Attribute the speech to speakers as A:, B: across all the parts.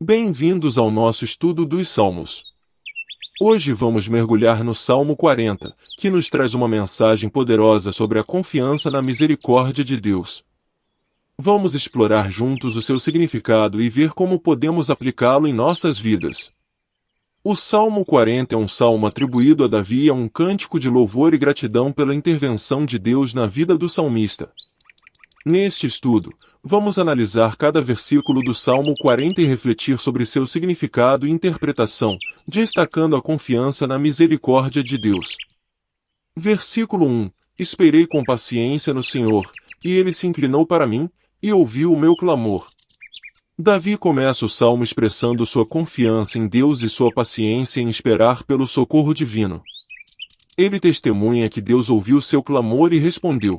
A: Bem-vindos ao nosso estudo dos Salmos. Hoje vamos mergulhar no Salmo 40, que nos traz uma mensagem poderosa sobre a confiança na misericórdia de Deus. Vamos explorar juntos o seu significado e ver como podemos aplicá-lo em nossas vidas. O Salmo 40 é um salmo atribuído a Davi e é um cântico de louvor e gratidão pela intervenção de Deus na vida do salmista. Neste estudo, vamos analisar cada versículo do Salmo 40 e refletir sobre seu significado e interpretação, destacando a confiança na misericórdia de Deus. Versículo 1: Esperei com paciência no Senhor, e ele se inclinou para mim, e ouviu o meu clamor. Davi começa o salmo expressando sua confiança em Deus e sua paciência em esperar pelo socorro divino. Ele testemunha que Deus ouviu seu clamor e respondeu.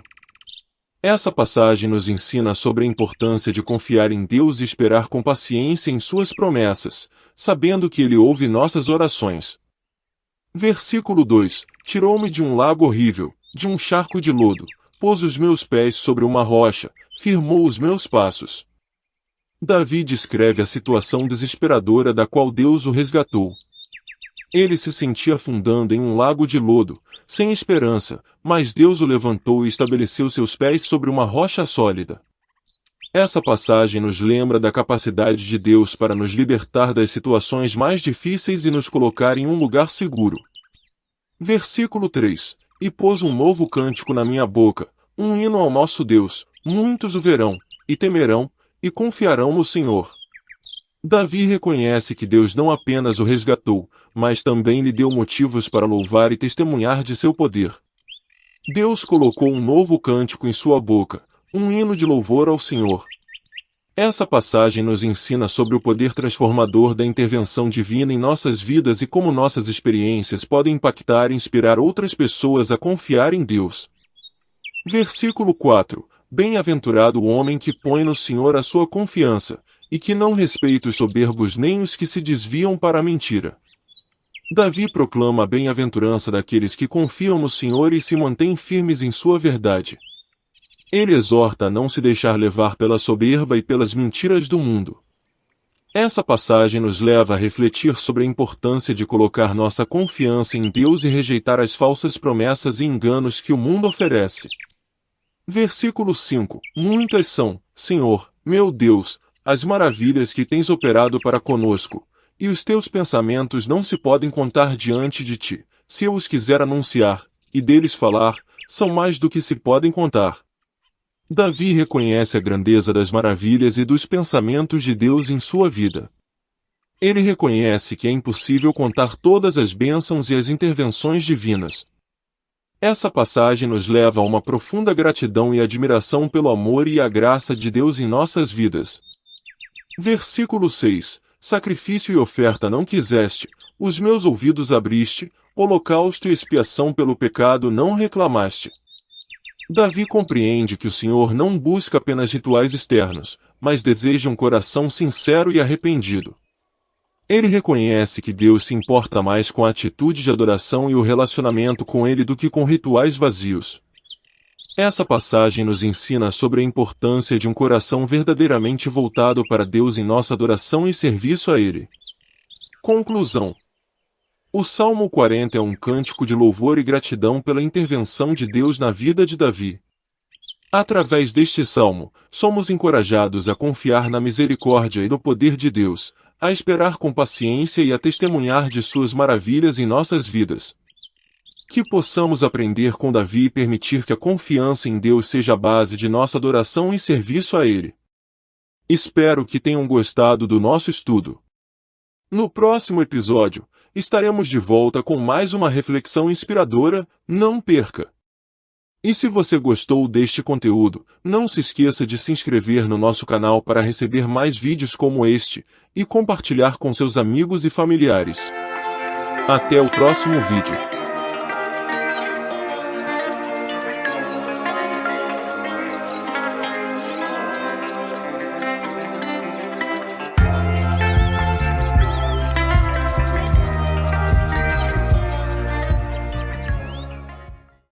A: Essa passagem nos ensina sobre a importância de confiar em Deus e esperar com paciência em suas promessas, sabendo que Ele ouve nossas orações. Versículo 2: Tirou-me de um lago horrível, de um charco de lodo, pôs os meus pés sobre uma rocha, firmou os meus passos. Davi descreve a situação desesperadora da qual Deus o resgatou. Ele se sentia afundando em um lago de lodo, sem esperança, mas Deus o levantou e estabeleceu seus pés sobre uma rocha sólida. Essa passagem nos lembra da capacidade de Deus para nos libertar das situações mais difíceis e nos colocar em um lugar seguro. Versículo 3: E pôs um novo cântico na minha boca, um hino ao nosso Deus. Muitos o verão, e temerão, e confiarão no Senhor. Davi reconhece que Deus não apenas o resgatou, mas também lhe deu motivos para louvar e testemunhar de seu poder. Deus colocou um novo cântico em sua boca, um hino de louvor ao Senhor. Essa passagem nos ensina sobre o poder transformador da intervenção divina em nossas vidas e como nossas experiências podem impactar e inspirar outras pessoas a confiar em Deus. Versículo 4: Bem-aventurado o homem que põe no Senhor a sua confiança, e que não respeita os soberbos nem os que se desviam para a mentira. Davi proclama a bem-aventurança daqueles que confiam no Senhor e se mantêm firmes em sua verdade. Ele exorta a não se deixar levar pela soberba e pelas mentiras do mundo. Essa passagem nos leva a refletir sobre a importância de colocar nossa confiança em Deus e rejeitar as falsas promessas e enganos que o mundo oferece. Versículo 5: Muitas são, Senhor, meu Deus, as maravilhas que tens operado para conosco, e os teus pensamentos não se podem contar diante de ti. Se eu os quiser anunciar, e deles falar, são mais do que se podem contar. Davi reconhece a grandeza das maravilhas e dos pensamentos de Deus em sua vida. Ele reconhece que é impossível contar todas as bênçãos e as intervenções divinas. Essa passagem nos leva a uma profunda gratidão e admiração pelo amor e a graça de Deus em nossas vidas. Versículo 6: Sacrifício e oferta não quiseste, os meus ouvidos abriste, holocausto e expiação pelo pecado não reclamaste. Davi compreende que o Senhor não busca apenas rituais externos, mas deseja um coração sincero e arrependido. Ele reconhece que Deus se importa mais com a atitude de adoração e o relacionamento com Ele do que com rituais vazios. Essa passagem nos ensina sobre a importância de um coração verdadeiramente voltado para Deus em nossa adoração e serviço a Ele. Conclusão: o Salmo 40 é um cântico de louvor e gratidão pela intervenção de Deus na vida de Davi. Através deste salmo, somos encorajados a confiar na misericórdia e no poder de Deus, a esperar com paciência e a testemunhar de suas maravilhas em nossas vidas. Que possamos aprender com Davi e permitir que a confiança em Deus seja a base de nossa adoração e serviço a Ele. Espero que tenham gostado do nosso estudo. No próximo episódio, estaremos de volta com mais uma reflexão inspiradora. Não perca! E se você gostou deste conteúdo, não se esqueça de se inscrever no nosso canal para receber mais vídeos como este, e compartilhar com seus amigos e familiares. Até o próximo vídeo.